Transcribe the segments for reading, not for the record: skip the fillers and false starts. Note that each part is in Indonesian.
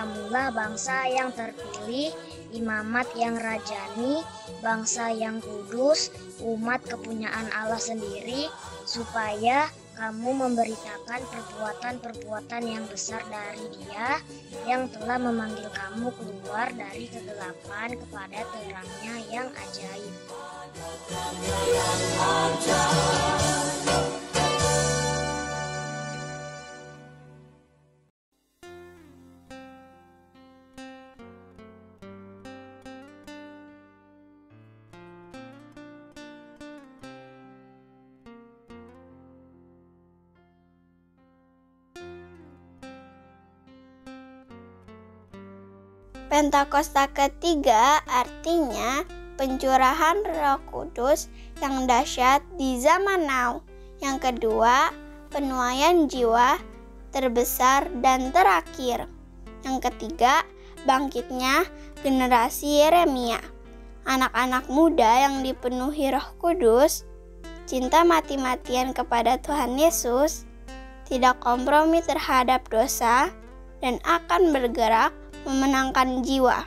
kamulah bangsa yang terpilih, imamat yang rajani, bangsa yang kudus, umat kepunyaan Allah sendiri, supaya kamu memberitakan perbuatan-perbuatan yang besar dari Dia yang telah memanggil kamu keluar dari kegelapan kepada terangnya yang ajaib. Pentakosta ketiga artinya pencurahan Roh Kudus yang dahsyat di zaman now. Yang kedua, penuaian jiwa terbesar dan terakhir. Yang ketiga, bangkitnya generasi Yeremia. Anak-anak muda yang dipenuhi Roh Kudus, cinta mati-matian kepada Tuhan Yesus, tidak kompromi terhadap dosa, dan akan bergerak memenangkan jiwa.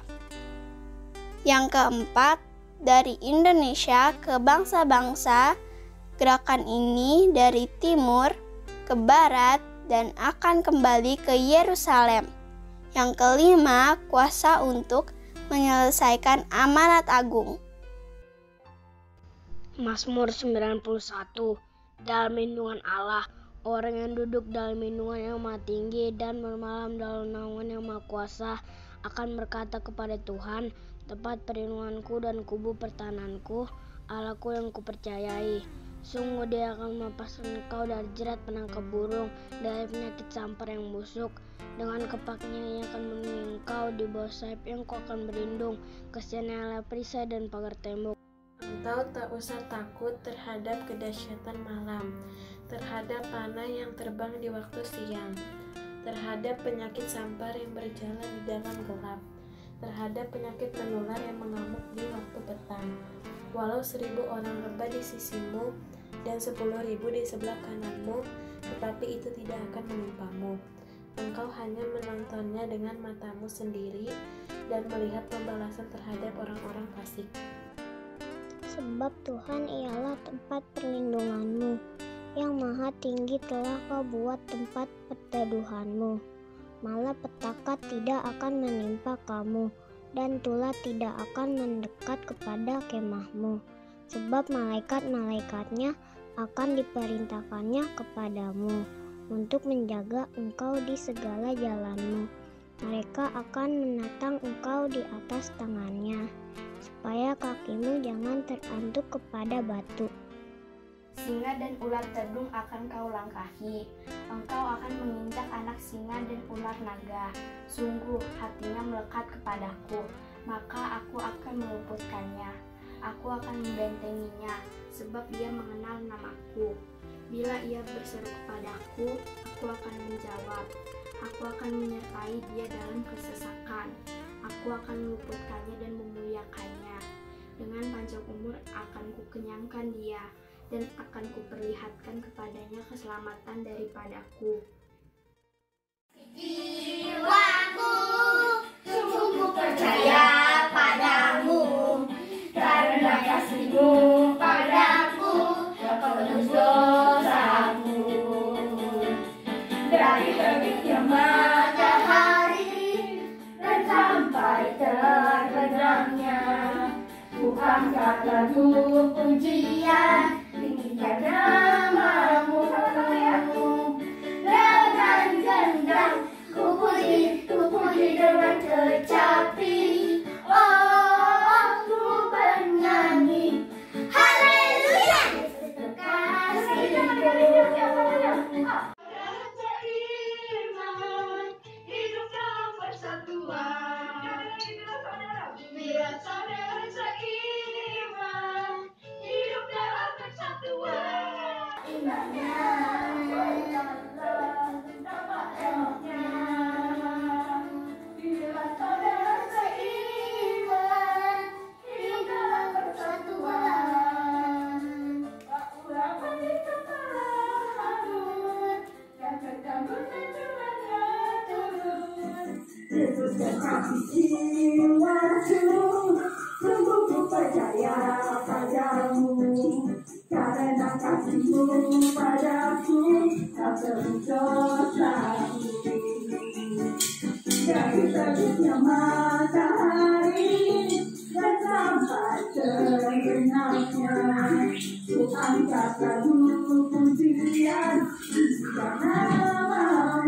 Yang keempat, dari Indonesia ke bangsa-bangsa, gerakan ini dari timur ke barat dan akan kembali ke Yerusalem. Yang kelima, kuasa untuk menyelesaikan amanat agung. Mazmur 91. Dalam lindungan Allah, orang yang duduk dalam lindungan yang Maha Tinggi dan bermalam dalam naungan yang Maha Kuasa akan berkata kepada Tuhan, tempat perlindunganku dan kubu pertahananku, Allahku yang kupercayai. Sungguh Dia akan melepaskan engkau dari jerat penangkap burung, dari penyakit sampar yang busuk. Dengan kepaknya Ia akan melindungi engkau, di bawah sayapnya engkau akan berlindung. Kasihan adalah perisai dan pagar tembok. Engkau tak usah takut terhadap kedahsyatan malam, terhadap panah yang terbang di waktu siang, terhadap penyakit sampar yang berjalan di dalam gelap, terhadap penyakit menular yang mengamuk di waktu petang. Walau 1000 orang rebah di sisimu dan 10.000 di sebelah kananmu, tetapi itu tidak akan menimpamu. Engkau hanya menontonnya dengan matamu sendiri dan melihat pembalasan terhadap orang-orang fasik. Sebab Tuhan ialah tempat perlindunganmu, yang Maha Tinggi telah kau buat tempat perteduhanmu. Malapetaka tidak akan menimpa kamu, dan tulah tidak akan mendekat kepada kemahmu. Sebab malaikat-malaikatnya akan diperintahkannya kepadamu, untuk menjaga engkau di segala jalanmu. Mereka akan menatang engkau di atas tangannya, supaya kakimu jangan terantuk kepada batu. Singa dan ular tedung akan kau langkahi. Engkau akan menginjak anak singa dan ular naga. Sungguh hatinya melekat kepadaku, maka aku akan meluputkannya. Aku akan membentenginya, sebab ia mengenal namaku. Bila ia berseru kepadaku, aku akan menjawab. Aku akan menyertai dia dalam kesesakan. Aku akan meluputkannya dan memuliakannya. Dengan panjang umur akan kukenyangkan dia, dan akan kuperlihatkan kepadanya keselamatan daripadaku. Jiwaku sungguh percaya padamu, karena kasih-Mu padaku penebus dosaku. Dari terbitnya matahari dan sampai terbenamnya, bukan kataku pujian, tinggikan namamu. Dengan gendang ku puji dengan kecapi. Oh, ku bernyanyi haleluya, kekasihku. Beriman, hidup dalam persatuan. Bila saudara seiman, hidup dalam persatuan. Imannya dapat eloknya. Bila saudara seiman, hidup dalam persatuan. Tak urapan di kepala Harun, dan ketambunan Tuhannya turun. Yesus Tetapi jiwaku sungguh ku percaya padamu, karena kasihmu padaku tak terhujung lagi. Dari terbitnya matahari dan sampai terbenamnya, ku angkat lagu pujian karena namamu.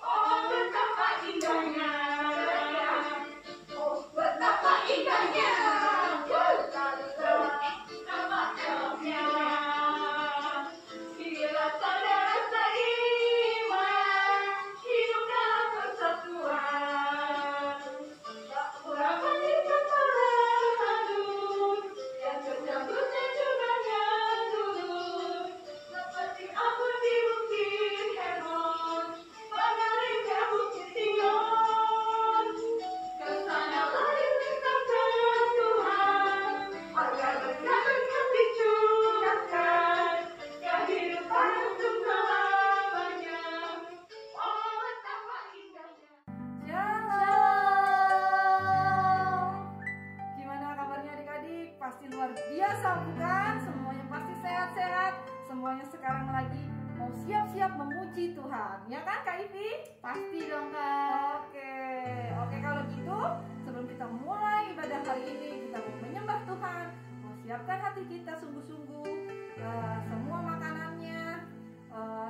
Oh betapa indahnya, oh betapa indahnya, betapa jauhnya. Bila saudara seiman hidup dalam persatuan, tak berapa di kepala hadur, yang terjangkutnya juga nyadur, seperti abu di bukit Hermon, mengalirnya bukit Sion. Kesana lari tinggalkan Tuhan, agar berkat dicurahkan kehidupan untuk selamanya. Oh betapa indahnya. Shalom. Gimana kabarnya adik-adik? Pasti luar biasa bukan? Semuanya pasti sehat-sehat. Semuanya sekarang lagi mau siap-siap memuji Tuhan. Ya kan Kak Ivi? Pasti dong Kak. Oke kalau gitu sebelum kita mulai ibadah hari ini, kita mau menyembah Tuhan, mau siapkan hati kita sungguh-sungguh. Semua makanannya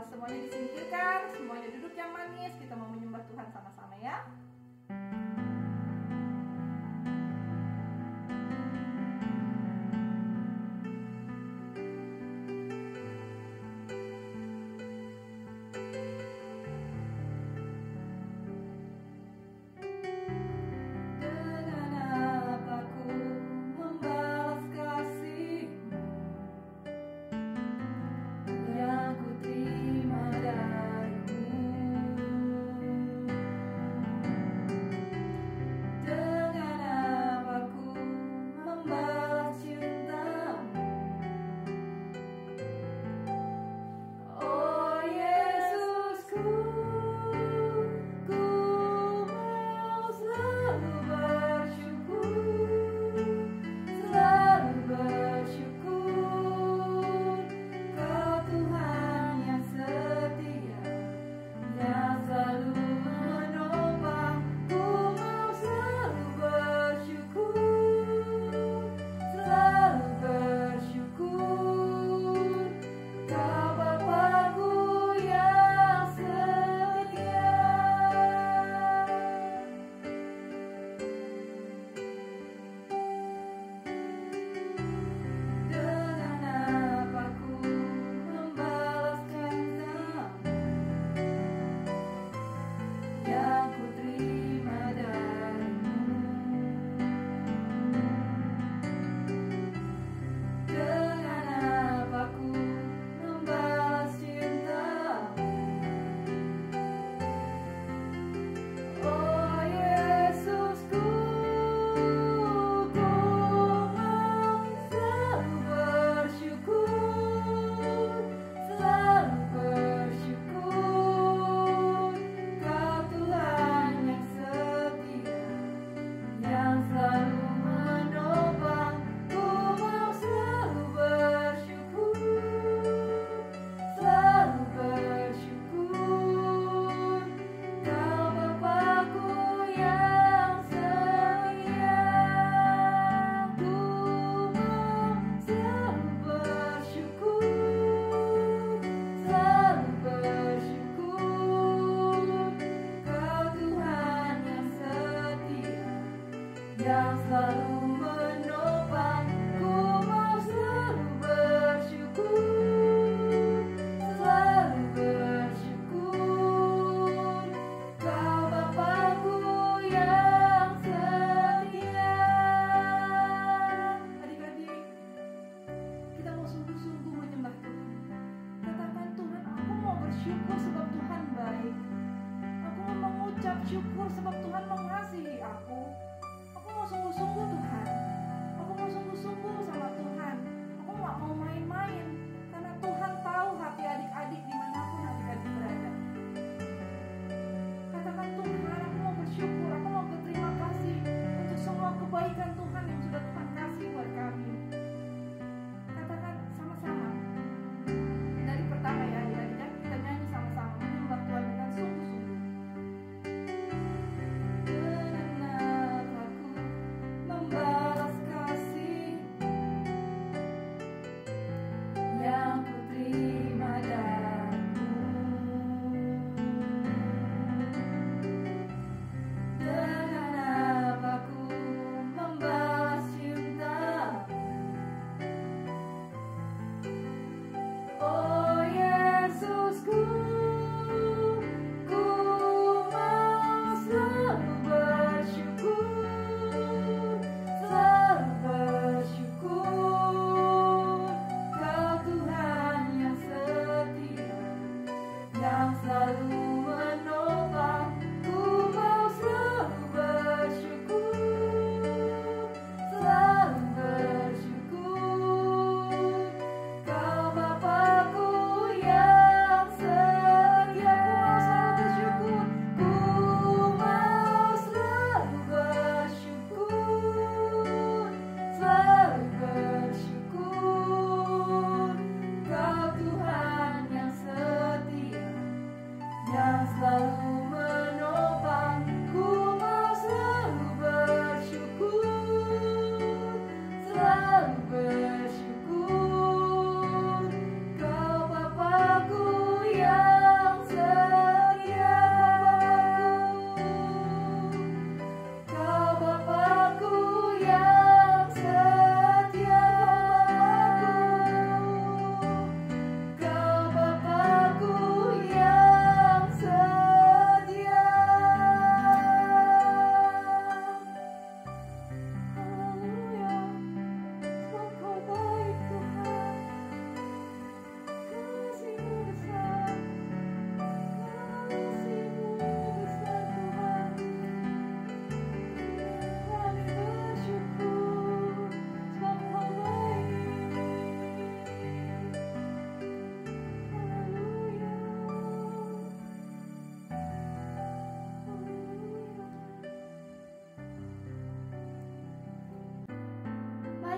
semuanya disingkirkan, semuanya duduk yang manis. Kita mau menyembah Tuhan sama-sama ya. Dengan apa ku membalas kasih-Mu yang ku terima dari-Mu. Dengan apa ku membalas cinta-Mu, oh Yesusku, ku mau selalu bersyukur, Kau Tuhan yang setia, yang selalu menopang. Ku mau selalu bersyukur, Kau Bapa-Ku yang setia. Dengan apa ku membalas kasih-Mu yang ku terima dari-Mu. Dengan apa ku membalas cinta-Mu, oh Yesusku, ku mau selalu bersyukur, Kau Tuhan yang setia, yang selalu menopang. Ku mau selalu bersyukur, Kau Bapa-Ku yang setia. Ku mau selalu bersyukur, Kau Tuhan yang setia, yang selalu menopang. Ku mau selalu bersyukur, Kau Bapa-Ku yang setia. Adik-adik, kita mau sungguh-sungguh menyembah Tuhan. Katakan, Tuhan, aku mau bersyukur sebab Tuhan baik. Aku mau mengucap syukur sebab Tuhan mengasihi aku. Aku mau sungguh-sungguh Tuhan.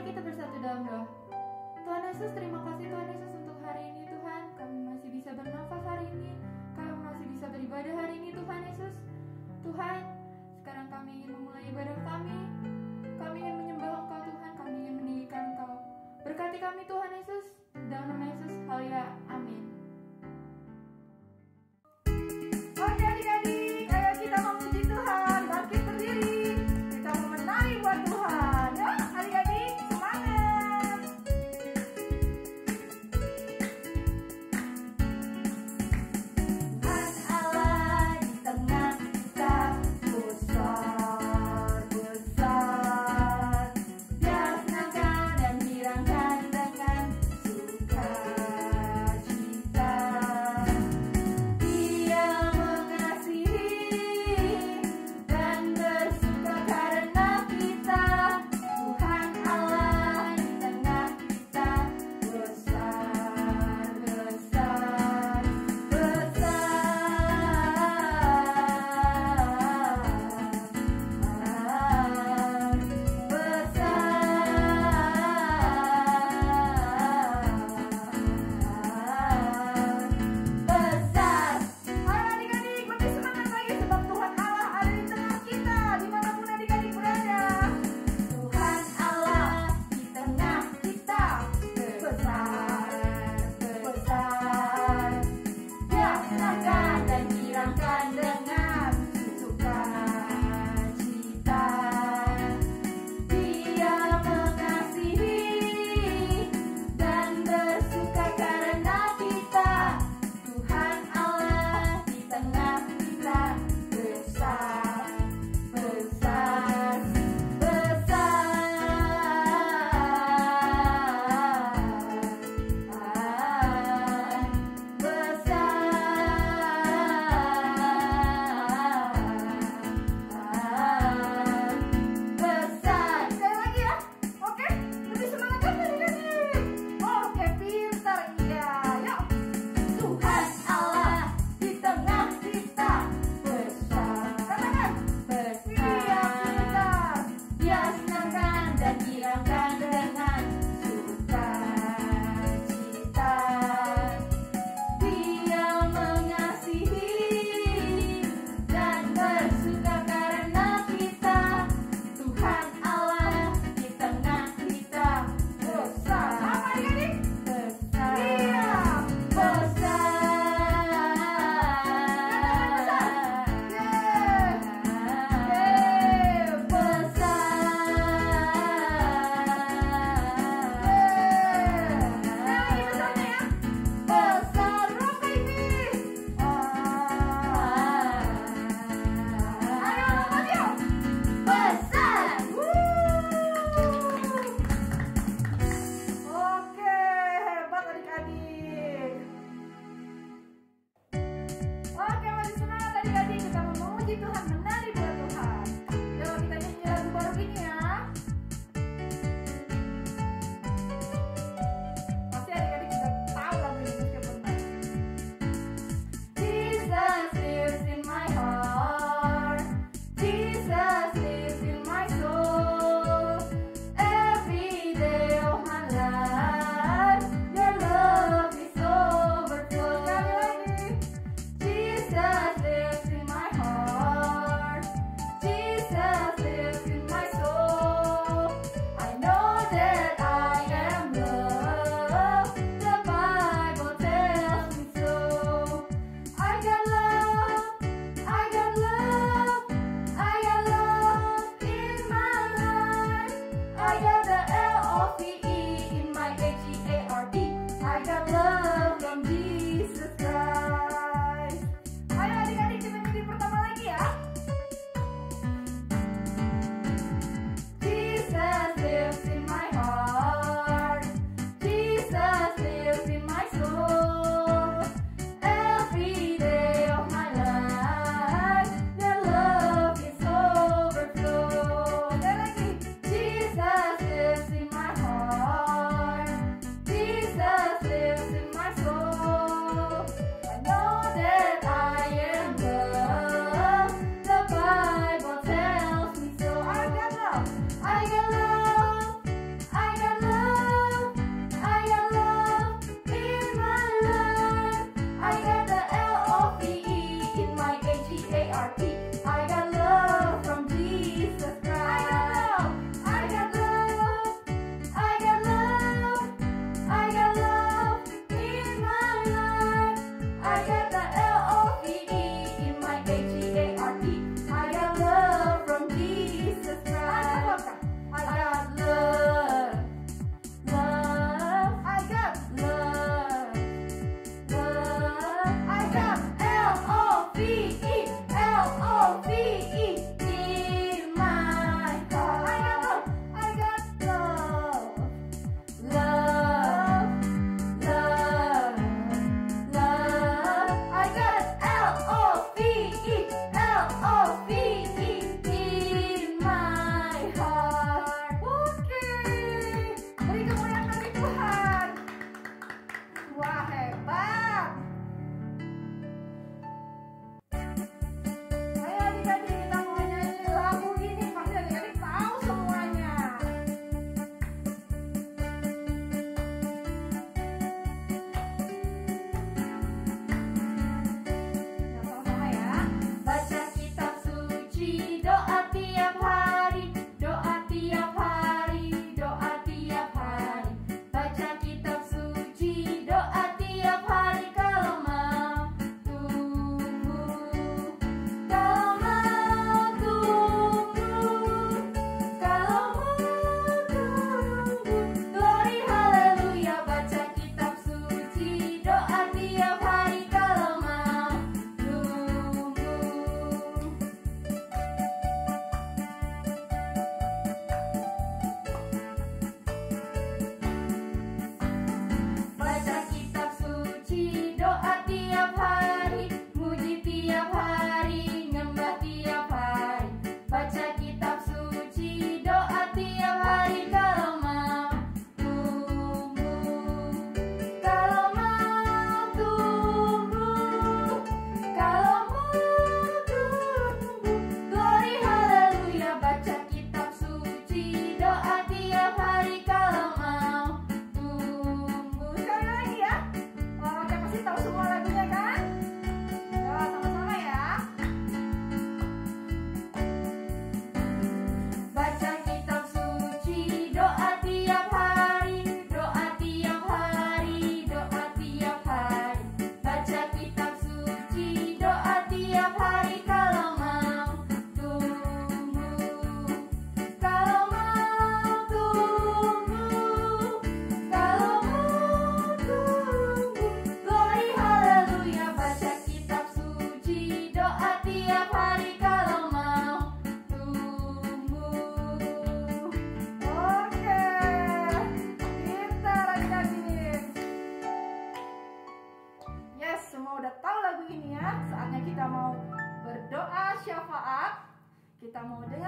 kita bersatu dalam doa. Tuhan Yesus, terima kasih Tuhan Yesus untuk hari ini Tuhan. Kami masih bisa bernafas hari ini. Kami masih bisa beribadah hari ini Tuhan Yesus. Tuhan, sekarang kami ingin memulai ibadah kami. Kami ingin menyembah Engkau Tuhan. Kami ingin meninggikan Engkau. Berkati kami Tuhan Yesus. Dalam nama Yesus, haleluya, amin. Oke adik-adik, ayo kita memuji Tuhan. Bangkit berdiri. Kita memenangi buat Tuhan. Ya, adik-adik, semangat. Tuhan Allah di tengah kita besar, besar.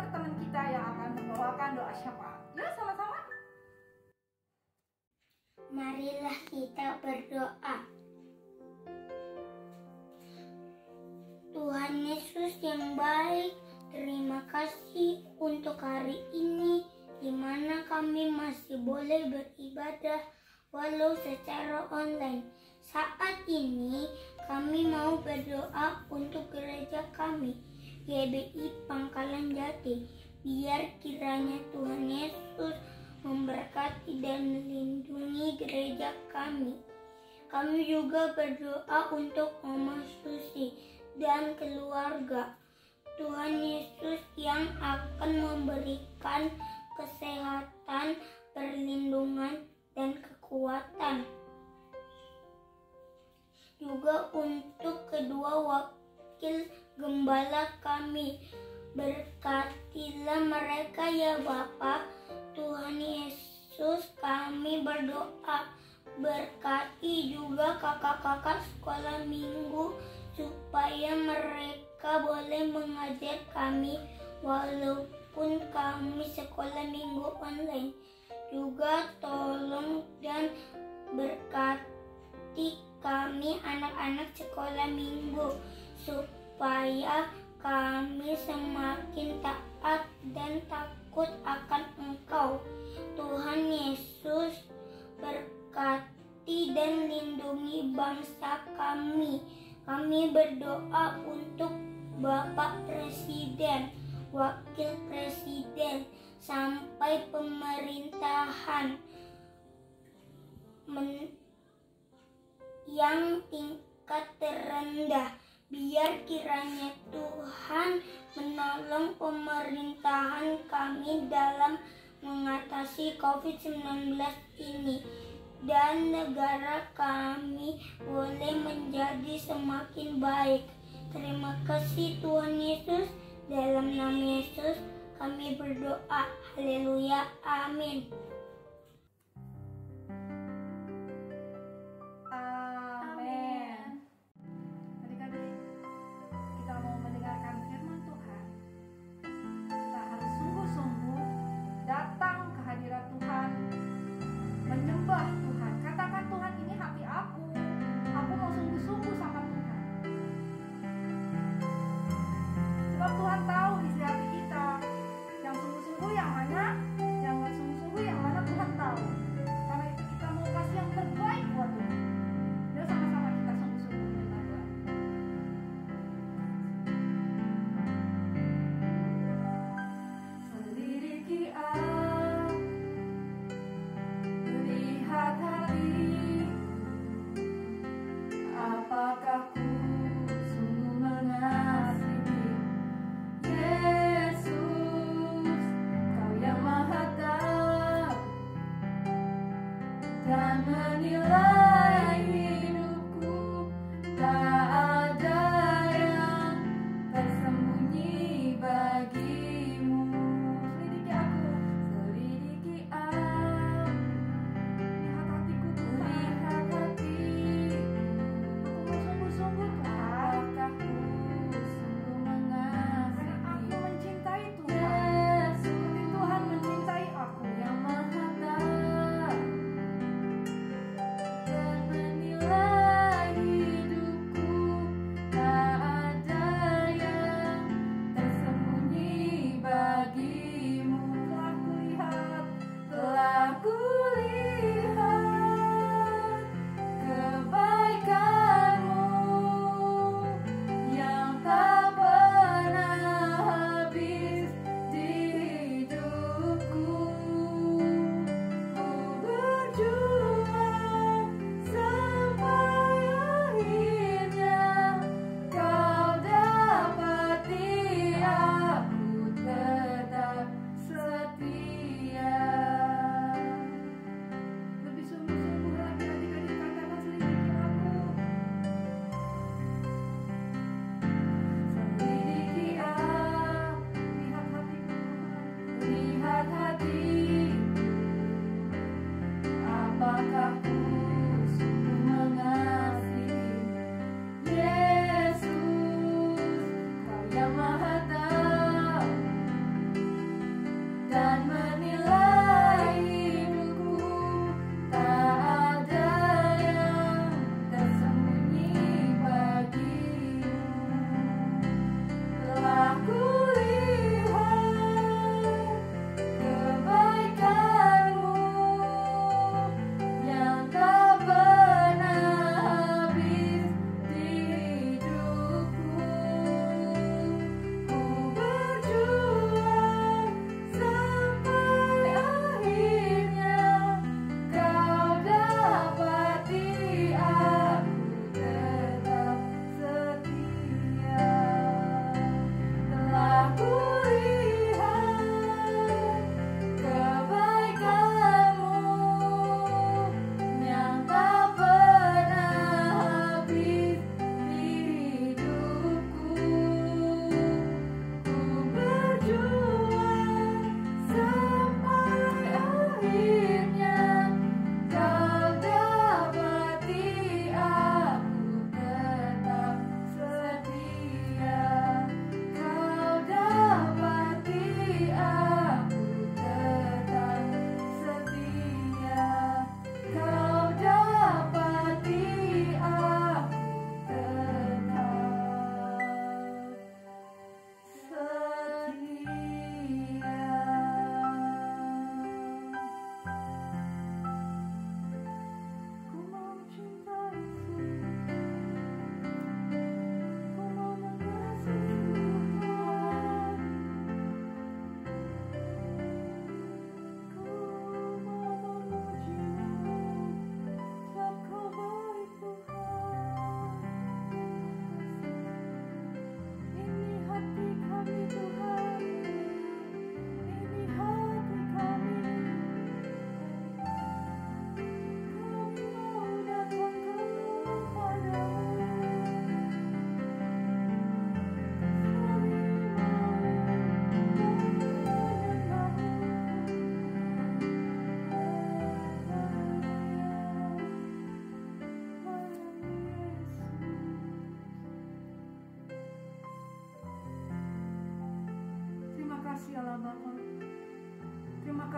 dengar teman kita yang akan membawakan doa syafaat. Yuk sama-sama. Marilah kita berdoa. Tuhan Yesus yang baik, terima kasih untuk hari ini di mana kami masih boleh beribadah walau secara online. Saat ini kami mau berdoa untuk gereja kami, GBI Pangkalan Jati. Biar kiranya Tuhan Yesus memberkati dan melindungi gereja kami. Kami juga berdoa untuk Oma Susi dan keluarga. Tuhan Yesus yang akan memberikan kesehatan, perlindungan, dan kekuatan. Juga untuk kedua wakil gembala kami. Berkatilah mereka ya Bapa. Tuhan Yesus kami berdoa. Berkati juga kakak-kakak sekolah minggu supaya mereka boleh mengajar kami walaupun kami sekolah minggu online. Juga tolong dan berkati kami anak-anak sekolah minggu supaya kami semakin taat dan takut akan Engkau. Tuhan Yesus berkati dan lindungi bangsa kami. Kami berdoa untuk Bapak Presiden, Wakil Presiden, sampai pemerintahan yang tingkat terendah. Biar kiranya Tuhan menolong pemerintahan kami dalam mengatasi COVID-19 ini. Dan negara kami boleh menjadi semakin baik. Terima kasih Tuhan Yesus. Dalam nama Yesus kami berdoa. Haleluya. Amin.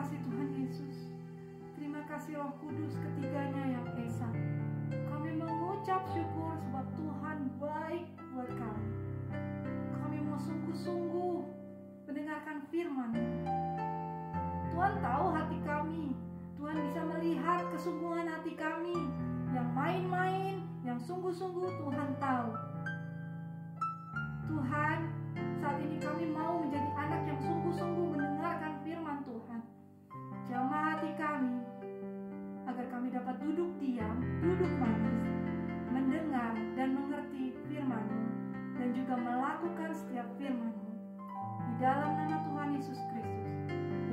kasih Tuhan Yesus. Terima kasih Roh Kudus ketiganya yang esa. Kami mengucap syukur sebab Tuhan baik buat kami. Kami mau sungguh-sungguh mendengarkan firman. Tuhan tahu hati kami. Tuhan bisa melihat kesungguhan hati kami. Yang main-main, yang sungguh-sungguh Tuhan tahu. Tuhan, saat ini kami mau menjadi anak yang sungguh-sungguh mendengarkan firman Tuhan. Jamah hati kami, agar kami dapat duduk diam, duduk manis, mendengar dan mengerti firman-Mu, dan juga melakukan setiap firman-Mu. Di dalam nama Tuhan Yesus Kristus,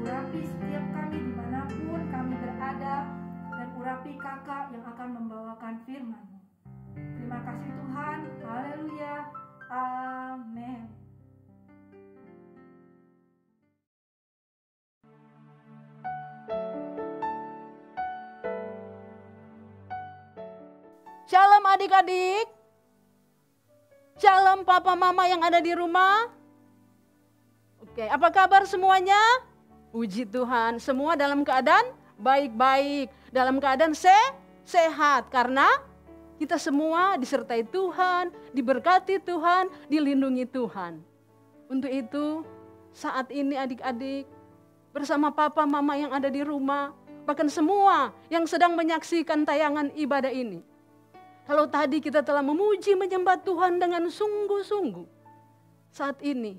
urapi setiap kami dimanapun kami berada, dan urapi kakak yang akan membawakan firman-Mu. Terima kasih Tuhan, haleluya, amin. Shalom adik-adik. Shalom papa mama yang ada di rumah. Oke, apa kabar semuanya? Puji Tuhan, semua dalam keadaan baik-baik, dalam keadaan sehat karena kita semua disertai Tuhan, diberkati Tuhan, dilindungi Tuhan. Untuk itu, saat ini adik-adik bersama papa mama yang ada di rumah, bahkan semua yang sedang menyaksikan tayangan ibadah ini. Kalau tadi kita telah memuji menyembah Tuhan dengan sungguh-sungguh, saat ini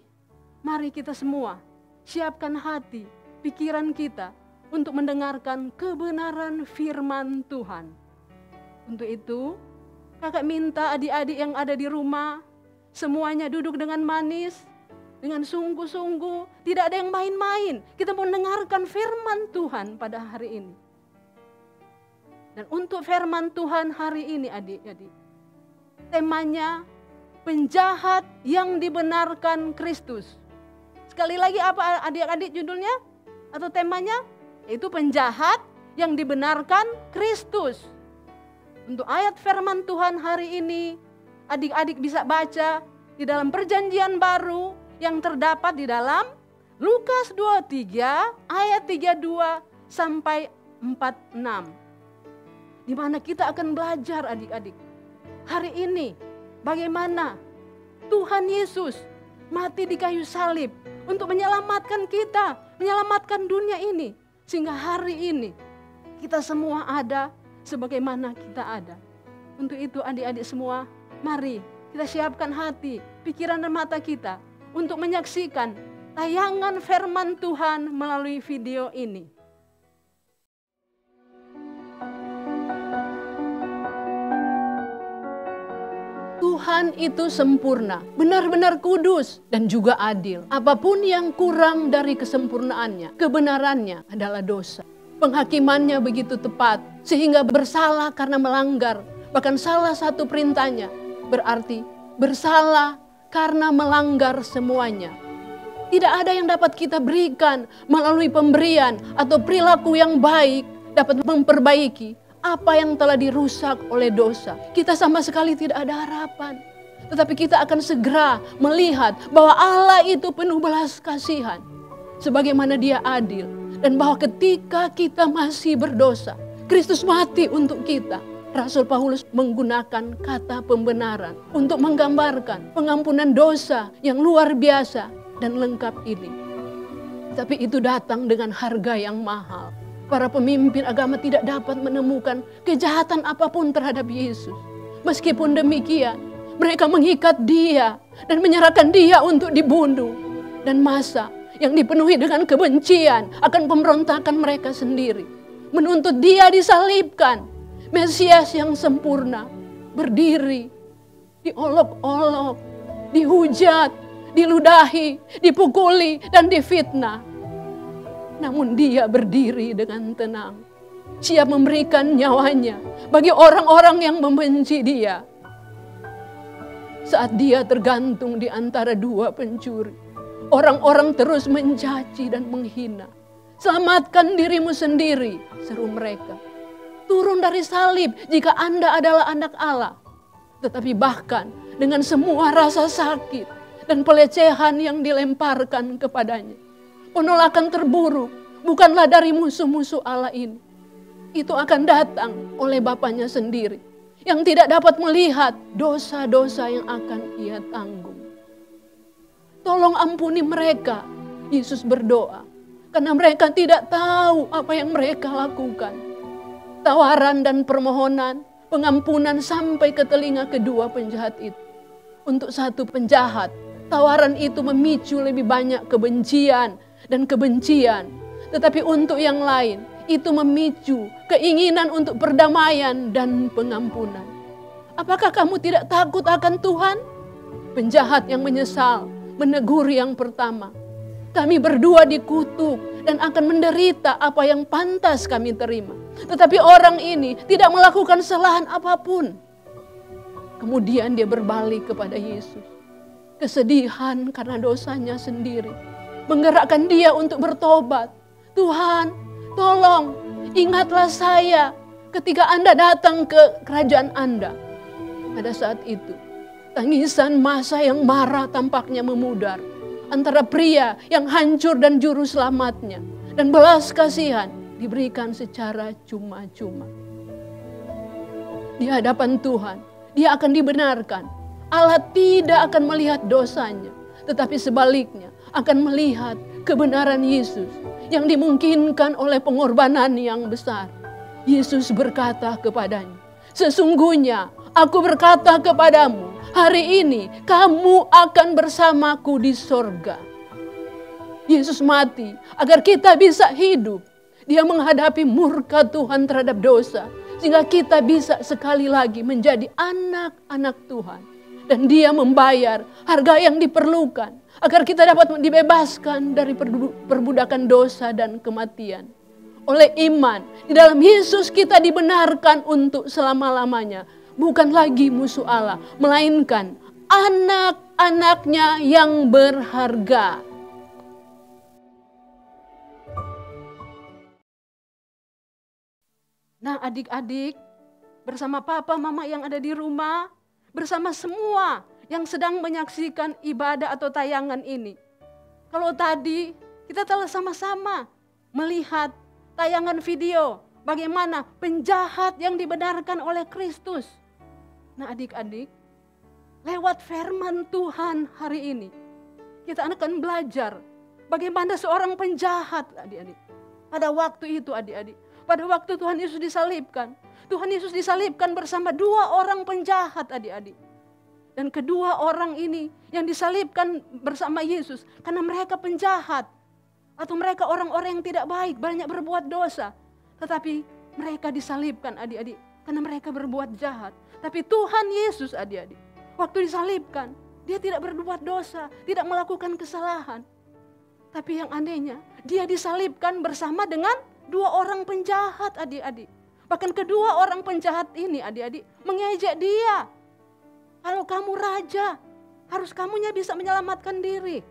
mari kita semua siapkan hati, pikiran kita untuk mendengarkan kebenaran firman Tuhan. Untuk itu, kakak minta adik-adik yang ada di rumah, semuanya duduk dengan manis, dengan sungguh-sungguh, tidak ada yang main-main. Kita mau mendengarkan firman Tuhan pada hari ini. Dan untuk firman Tuhan hari ini adik-adik, temanya penjahat yang dibenarkan Kristus. Sekali lagi apa adik-adik judulnya atau temanya? Yaitu penjahat yang dibenarkan Kristus. Untuk ayat firman Tuhan hari ini, adik-adik bisa baca di dalam perjanjian baru yang terdapat di dalam Lukas 23 ayat 32 sampai 46. Di mana kita akan belajar adik-adik. Hari ini bagaimana Tuhan Yesus mati di kayu salib untuk menyelamatkan kita, menyelamatkan dunia ini. Sehingga hari ini kita semua ada sebagaimana kita ada. Untuk itu adik-adik semua, mari kita siapkan hati, pikiran dan mata kita untuk menyaksikan tayangan firman Tuhan melalui video ini. Tuhan itu sempurna, benar-benar kudus dan juga adil. Apapun yang kurang dari kesempurnaannya, kebenarannya adalah dosa. Penghakimannya begitu tepat sehingga bersalah karena melanggar. Bahkan salah satu perintahnya berarti bersalah karena melanggar semuanya. Tidak ada yang dapat kita berikan melalui pemberian atau perilaku yang baik dapat memperbaiki apa yang telah dirusak oleh dosa. Kita sama sekali tidak ada harapan. Tetapi kita akan segera melihat bahwa Allah itu penuh belas kasihan. Sebagaimana Dia adil. Dan bahwa ketika kita masih berdosa, Kristus mati untuk kita. Rasul Paulus menggunakan kata pembenaran untuk menggambarkan pengampunan dosa yang luar biasa dan lengkap ini. Tapi itu datang dengan harga yang mahal. Para pemimpin agama tidak dapat menemukan kejahatan apapun terhadap Yesus. Meskipun demikian, mereka mengikat Dia dan menyerahkan Dia untuk dibunuh. Dan masa yang dipenuhi dengan kebencian akan pemberontakan mereka sendiri. Menuntut Dia disalibkan. Mesias yang sempurna berdiri, diolok-olok, dihujat, diludahi, dipukuli, dan difitnah. Namun Dia berdiri dengan tenang, siap memberikan nyawanya bagi orang-orang yang membenci Dia. Saat Dia tergantung di antara dua pencuri, orang-orang terus mencaci dan menghina. Selamatkan dirimu sendiri, seru mereka. Turun dari salib jika Anda adalah anak Allah. Tetapi bahkan dengan semua rasa sakit dan pelecehan yang dilemparkan kepadanya, penolakan terburuk, bukanlah dari musuh-musuh Allah ini. Itu akan datang oleh Bapaknya sendiri, yang tidak dapat melihat dosa-dosa yang akan ia tanggung. Tolong ampuni mereka, Yesus berdoa, karena mereka tidak tahu apa yang mereka lakukan. Tawaran dan permohonan pengampunan sampai ke telinga kedua penjahat itu. Untuk satu penjahat, tawaran itu memicu lebih banyak kebencian dan kebencian. Tetapi untuk yang lain, itu memicu keinginan untuk perdamaian dan pengampunan. Apakah kamu tidak takut akan Tuhan? Penjahat yang menyesal menegur yang pertama, kami berdua dikutuk dan akan menderita apa yang pantas kami terima. Tetapi orang ini tidak melakukan kesalahan apapun. Kemudian dia berbalik kepada Yesus. Kesedihan karena dosanya sendiri menggerakkan dia untuk bertobat. Tuhan, tolong ingatlah saya ketika Anda datang ke kerajaan Anda. Pada saat itu, tangisan massa yang marah tampaknya memudar antara pria yang hancur dan juru selamatnya. Dan belas kasihan diberikan secara cuma-cuma. Di hadapan Tuhan, dia akan dibenarkan. Allah tidak akan melihat dosanya, tetapi sebaliknya akan melihat kebenaran Yesus yang dimungkinkan oleh pengorbanan yang besar. Yesus berkata kepadanya, sesungguhnya aku berkata kepadamu, hari ini kamu akan bersamaku di sorga. Yesus mati agar kita bisa hidup. Dia menghadapi murka Tuhan terhadap dosa, sehingga kita bisa sekali lagi menjadi anak-anak Tuhan. Dan dia membayar harga yang diperlukan agar kita dapat dibebaskan dari perbudakan dosa dan kematian. Oleh iman, di dalam Yesus kita dibenarkan untuk selama-lamanya. Bukan lagi musuh Allah, melainkan anak-anaknya yang berharga. Nah adik-adik, bersama papa mama yang ada di rumah, bersama semua yang sedang menyaksikan ibadah atau tayangan ini. Kalau tadi kita telah sama-sama melihat tayangan video bagaimana penjahat yang dibenarkan oleh Kristus. Nah adik-adik, lewat firman Tuhan hari ini, kita akan belajar bagaimana seorang penjahat adik-adik. Pada waktu itu adik-adik, pada waktu Tuhan Yesus disalibkan, Tuhan Yesus disalibkan bersama dua orang penjahat adik-adik. Dan kedua orang ini yang disalibkan bersama Yesus karena mereka penjahat. Atau mereka orang-orang yang tidak baik, banyak berbuat dosa. Tetapi mereka disalibkan adik-adik karena mereka berbuat jahat. Tapi Tuhan Yesus adik-adik, waktu disalibkan, dia tidak berbuat dosa, tidak melakukan kesalahan. Tapi yang anehnya, dia disalibkan bersama dengan dua orang penjahat adik-adik. Bahkan kedua orang penjahat ini adik-adik mengejek dia. Kalau kamu raja, harus kamunya bisa menyelamatkan diri.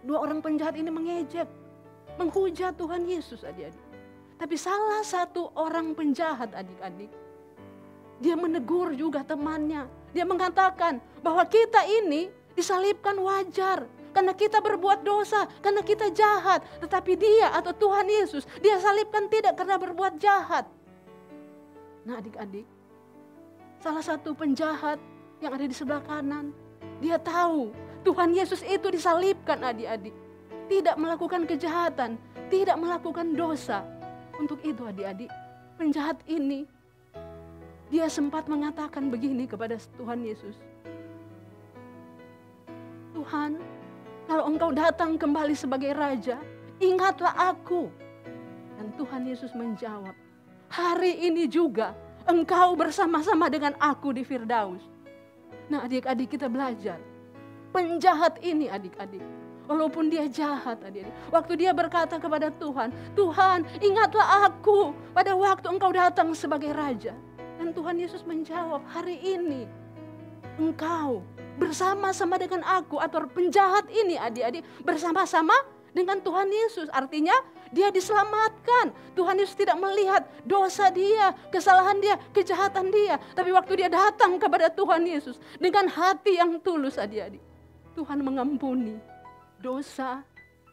Dua orang penjahat ini mengejek, menghujat Tuhan Yesus adik-adik. Tapi salah satu orang penjahat adik-adik, dia menegur juga temannya. Dia mengatakan bahwa kita ini disalibkan wajar. Karena kita berbuat dosa, karena kita jahat. Tetapi dia atau Tuhan Yesus, dia salibkan tidak karena berbuat jahat. Nah adik-adik, salah satu penjahat yang ada di sebelah kanan, dia tahu Tuhan Yesus itu disalibkan adik-adik. Tidak melakukan kejahatan, tidak melakukan dosa. Untuk itu adik-adik, penjahat ini, dia sempat mengatakan begini kepada Tuhan Yesus. Tuhan, kalau engkau datang kembali sebagai raja, ingatlah aku. Dan Tuhan Yesus menjawab, hari ini juga engkau bersama-sama dengan aku di Firdaus. Nah adik-adik kita belajar. Penjahat ini adik-adik, walaupun dia jahat adik-adik, waktu dia berkata kepada Tuhan, Tuhan ingatlah aku pada waktu engkau datang sebagai raja. Dan Tuhan Yesus menjawab, hari ini engkau bersama-sama dengan aku, atau penjahat ini adik-adik bersama-sama dengan Tuhan Yesus. Artinya dia diselamatkan. Tuhan Yesus tidak melihat dosa dia, kesalahan dia, kejahatan dia. Tapi waktu dia datang kepada Tuhan Yesus dengan hati yang tulus adik-adik, Tuhan mengampuni dosa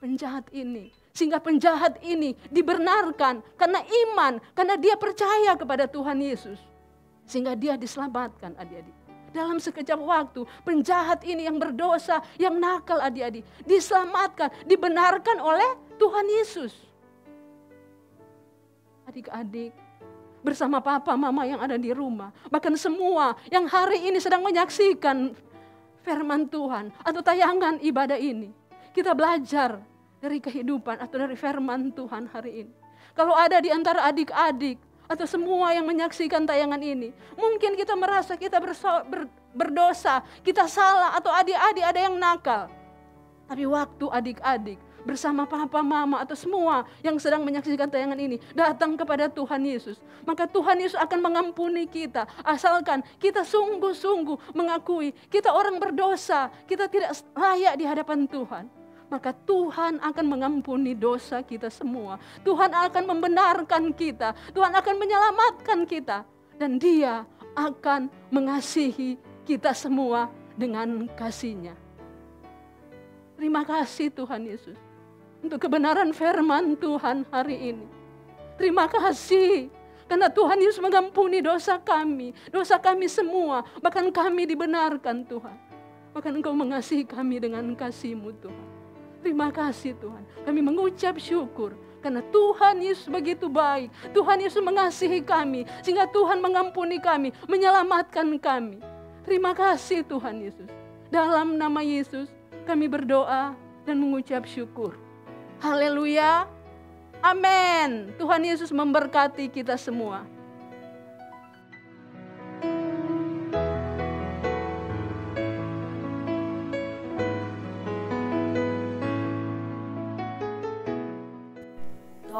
penjahat ini. Sehingga penjahat ini dibenarkan karena iman, karena dia percaya kepada Tuhan Yesus. Sehingga dia diselamatkan, adik-adik. Dalam sekejap waktu, penjahat ini yang berdosa, yang nakal, adik-adik, diselamatkan, dibenarkan oleh Tuhan Yesus. Adik-adik, bersama papa, mama yang ada di rumah, bahkan semua yang hari ini sedang menyaksikan firman Tuhan atau tayangan ibadah ini, kita belajar dari kehidupan atau dari firman Tuhan hari ini. Kalau ada di antara adik-adik atau semua yang menyaksikan tayangan ini, mungkin kita merasa kita berdosa, kita salah, atau adik-adik ada yang nakal. Tapi waktu adik-adik bersama papa, mama, atau semua yang sedang menyaksikan tayangan ini datang kepada Tuhan Yesus, maka Tuhan Yesus akan mengampuni kita, asalkan kita sungguh-sungguh mengakui kita orang berdosa, kita tidak layak di hadapan Tuhan. Maka Tuhan akan mengampuni dosa kita semua. Tuhan akan membenarkan kita. Tuhan akan menyelamatkan kita. Dan Dia akan mengasihi kita semua dengan kasih-Nya. Terima kasih Tuhan Yesus untuk kebenaran firman Tuhan hari ini. Terima kasih karena Tuhan Yesus mengampuni dosa kami semua. Bahkan kami dibenarkan Tuhan. Bahkan Engkau mengasihi kami dengan kasih-Mu Tuhan. Terima kasih Tuhan. Kami mengucap syukur karena Tuhan Yesus begitu baik. Tuhan Yesus mengasihi kami sehingga Tuhan mengampuni kami, menyelamatkan kami. Terima kasih Tuhan Yesus. Dalam nama Yesus kami berdoa dan mengucap syukur. Haleluya. Amin. Tuhan Yesus memberkati kita semua.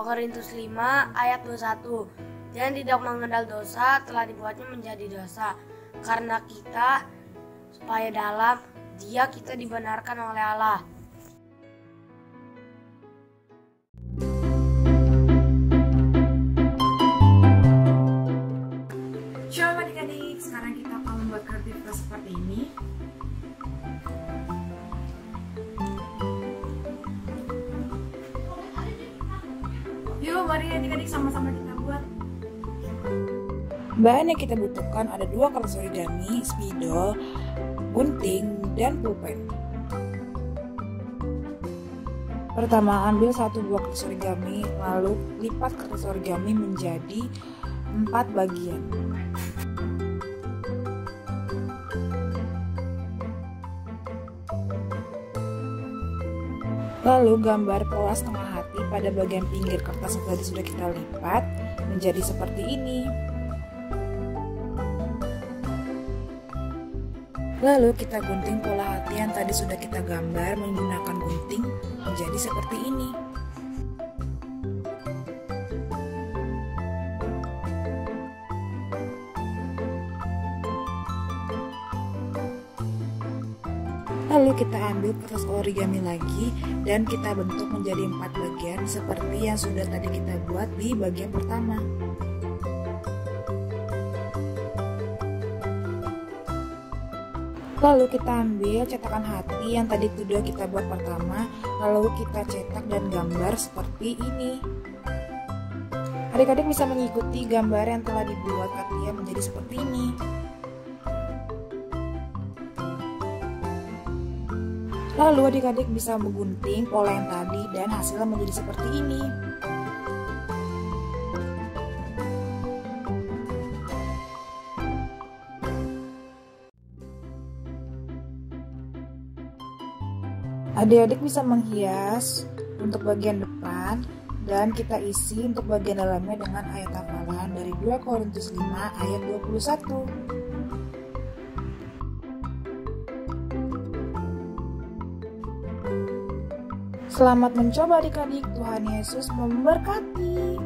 Korintus 5 ayat 21. Dan tidak mengenal dosa telah dibuatnya menjadi dosa karena kita, supaya dalam Dia kita dibenarkan oleh Allah. Shalom adik-adik, sekarang kita akan membuat kreativitas seperti ini. Yuk, mari adik-adik sama-sama kita buat. Bahan yang kita butuhkan ada 2 kertas origami, spidol, gunting, dan pulpen. Pertama, ambil 1 buah kertas origami, lalu lipat kertas origami menjadi 4 bagian. Lalu gambar pola setengah hati pada bagian pinggir kertas yang tadi sudah kita lipat menjadi seperti ini. Lalu kita gunting pola hati yang tadi sudah kita gambar menggunakan gunting menjadi seperti ini. Lalu kita ambil kertas origami lagi dan kita bentuk menjadi 4 bagian seperti yang sudah tadi kita buat di bagian pertama. Lalu kita ambil cetakan hati yang tadi sudah kita buat pertama, lalu kita cetak dan gambar seperti ini. Adik-adik bisa mengikuti gambar yang telah dibuat Katia menjadi seperti ini. Lalu adik-adik bisa menggunting pola yang tadi dan hasilnya menjadi seperti ini. Adik-adik bisa menghias untuk bagian depan dan kita isi untuk bagian dalamnya dengan ayat hafalan dari 2 Korintus 5 ayat 21. Selamat mencoba adik-adik, Tuhan Yesus memberkati.